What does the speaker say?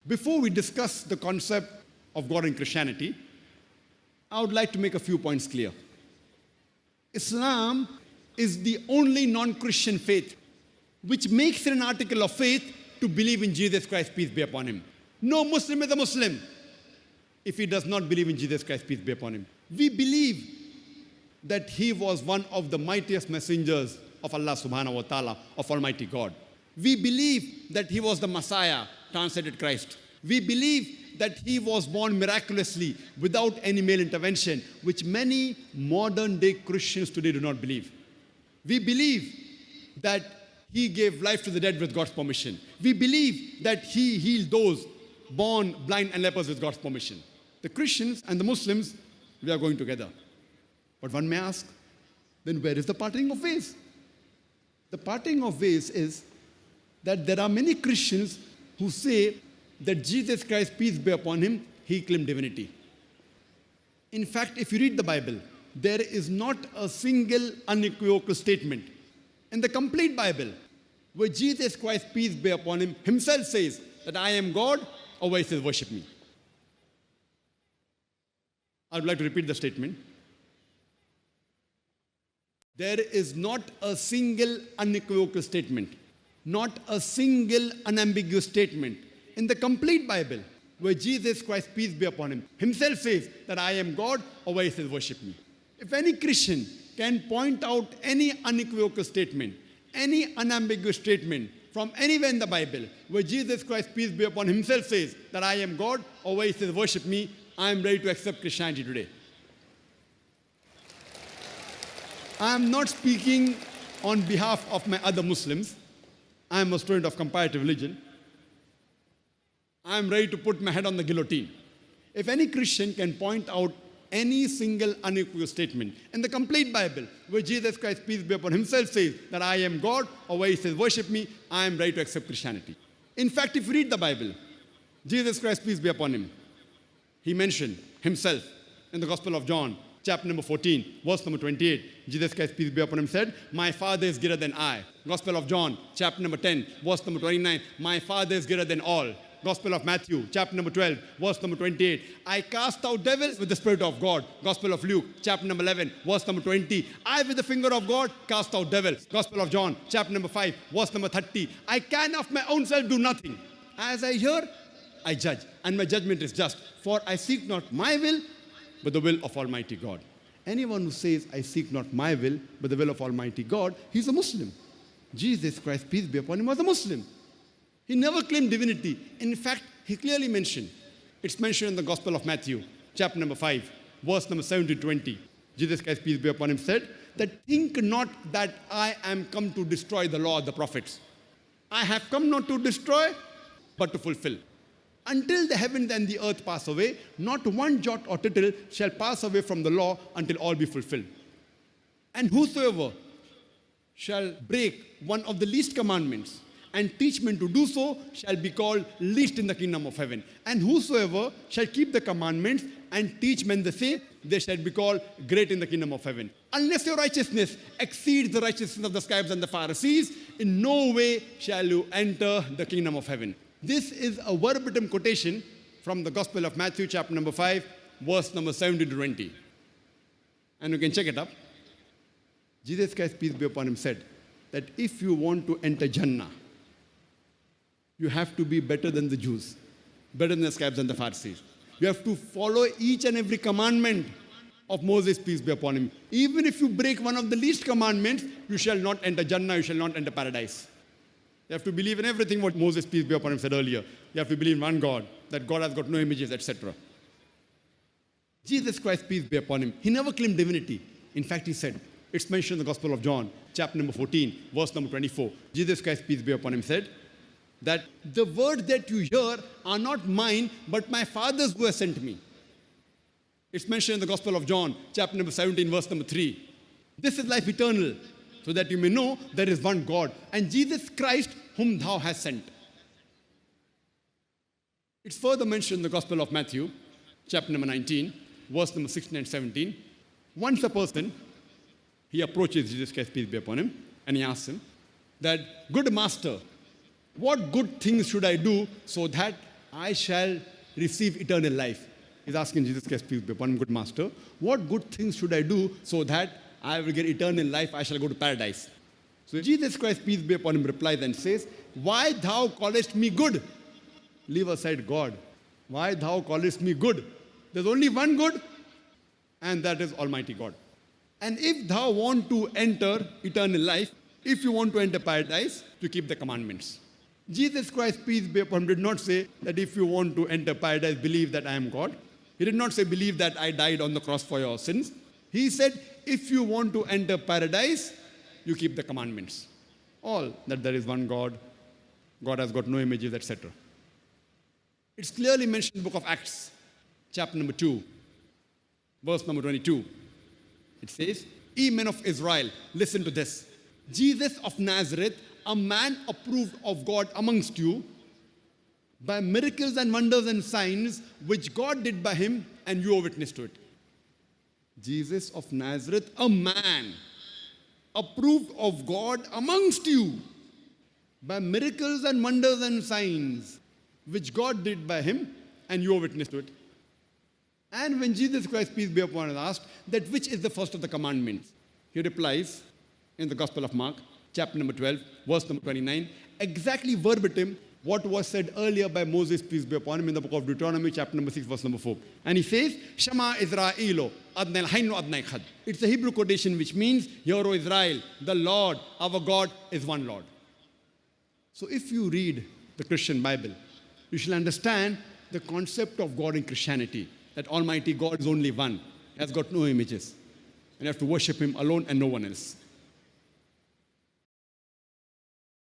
Before we discuss the concept of God in Christianity, I would like to make a few points clear. Islam is the only non-Christian faith which makes it an article of faith to believe in Jesus Christ, peace be upon him. No Muslim is a Muslim if he does not believe in Jesus Christ, peace be upon him. We believe that he was one of the mightiest messengers of Allah Subhanahu wa ta'ala, of Almighty God. We believe that he was the Messiah, translated Christ. We believe that he was born miraculously without any male intervention, which many modern day Christians today do not believe. We believe that he gave life to the dead with God's permission. We believe that he healed those born blind and lepers with God's permission. The Christians and the Muslims, we are going together. But one may ask, then where is the parting of ways? The parting of ways is that there are many Christians who say that Jesus Christ, peace be upon him, he claimed divinity. In fact, if you read the Bible, there is not a single unequivocal statement in the complete Bible where Jesus Christ, peace be upon him, himself says that I am God, or where he says worship me. I would like to repeat the statement. There is not a single unequivocal statement, not a single unambiguous statement in the complete Bible where Jesus Christ, peace be upon him, himself says that I am God, or where he says worship me. If any Christian can point out any unequivocal statement, any unambiguous statement from anywhere in the Bible where Jesus Christ, peace be upon him, himself says that I am God, or where he says worship me, I am ready to accept Christianity today. I am not speaking on behalf of my other Muslims. I am a student of comparative religion. I am ready to put my head on the guillotine. If any Christian can point out any single unequivocal statement in the complete Bible where Jesus Christ, peace be upon him, himself says that I am God, or where he says worship me, I am ready to accept Christianity. In fact, if you read the Bible, Jesus Christ, peace be upon him, he mentioned himself in the Gospel of John, chapter number 14, verse number 28. Jesus Christ, peace be upon him, said, my Father is greater than I. Gospel of John, chapter number 10, verse number 29. My Father is greater than all. Gospel of Matthew, chapter number 12, verse number 28. I cast out devils with the Spirit of God. Gospel of Luke, chapter number 11, verse number 20. I, with the finger of God, cast out devils. Gospel of John, chapter number 5, verse number 30. I can of my own self do nothing. As I hear, I judge, and my judgment is just. For I seek not my will, but the will of Almighty God. Anyone who says, I seek not my will, but the will of Almighty God, he's a Muslim. Jesus Christ, peace be upon him, was a Muslim. He never claimed divinity. In fact, he clearly mentioned, it's mentioned in the Gospel of Matthew, chapter number 5, verse number 7 to 20. Jesus Christ, peace be upon him, said that think not that I am come to destroy the law of the prophets. I have come not to destroy, but to fulfill. Until the heavens and the earth pass away, not one jot or tittle shall pass away from the law until all be fulfilled. And whosoever shall break one of the least commandments and teach men to do so shall be called least in the kingdom of heaven. And whosoever shall keep the commandments and teach men the same, they shall be called great in the kingdom of heaven. Unless your righteousness exceeds the righteousness of the scribes and the Pharisees, in no way shall you enter the kingdom of heaven. This is a verbatim quotation from the Gospel of Matthew, chapter number 5, verse number 70 to 20. And you can check it up. Jesus Christ, peace be upon him, said that if you want to enter Jannah, you have to be better than the Jews, better than the scribes and the Pharisees. You have to follow each and every commandment of Moses, peace be upon him. Even if you break one of the least commandments, you shall not enter Jannah, you shall not enter paradise. You have to believe in everything what Moses, peace be upon him, said earlier. You have to believe in one God, that God has got no images, etc. Jesus Christ, peace be upon him, he never claimed divinity. In fact, he said, it's mentioned in the Gospel of John, chapter number 14, verse number 24. Jesus Christ, peace be upon him, said that the words that you hear are not mine, but my Father's who has sent me. It's mentioned in the Gospel of John, chapter number 17, verse number 3. This is life eternal, so that you may know there is one God, and Jesus Christ whom thou hast sent. It's further mentioned in the Gospel of Matthew, chapter number 19, verse number 16 and 17. Once a person, he approaches Jesus Christ, peace be upon him, and he asks him that, good master, what good things should I do so that I shall receive eternal life. He's asking Jesus Christ, peace be upon him, good master, what good things should I do so that I will get eternal life, I shall go to paradise? So Jesus Christ, peace be upon him, replies and says, why thou callest me good? Leave aside God. Why thou callest me good? There's only one good, and that is Almighty God. And if thou want to enter eternal life, if you want to enter paradise, to keep the commandments. Jesus Christ, peace be upon him, did not say that if you want to enter paradise, believe that I am God. He did not say, believe that I died on the cross for your sins. He said, if you want to enter paradise, you keep the commandments. All that there is one God, God has got no images, etc. It's clearly mentioned in the book of Acts, chapter number 2, verse number 22. It says, ye men of Israel, listen to this. Jesus of Nazareth, a man approved of God amongst you, by miracles and wonders and signs which God did by him, and you are witness to it. Jesus of Nazareth, a man approved of God amongst you, by miracles and wonders and signs which God did by him, and you are witness to it. And when Jesus Christ, peace be upon him, asked that which is the first of the commandments, he replies in the Gospel of Mark, chapter number 12, verse number 29, exactly verbatim what was said earlier by Moses, peace be upon him, in the book of Deuteronomy, chapter number 6, verse number 4. And he says, Shema Israelo, Adnai Hainu Adnai Khad. It's a Hebrew quotation which means, Hear, O Israel, the Lord, our God, is one Lord. So if you read the Christian Bible, you shall understand the concept of God in Christianity, that Almighty God is only one, has got no images, and you have to worship him alone and no one else.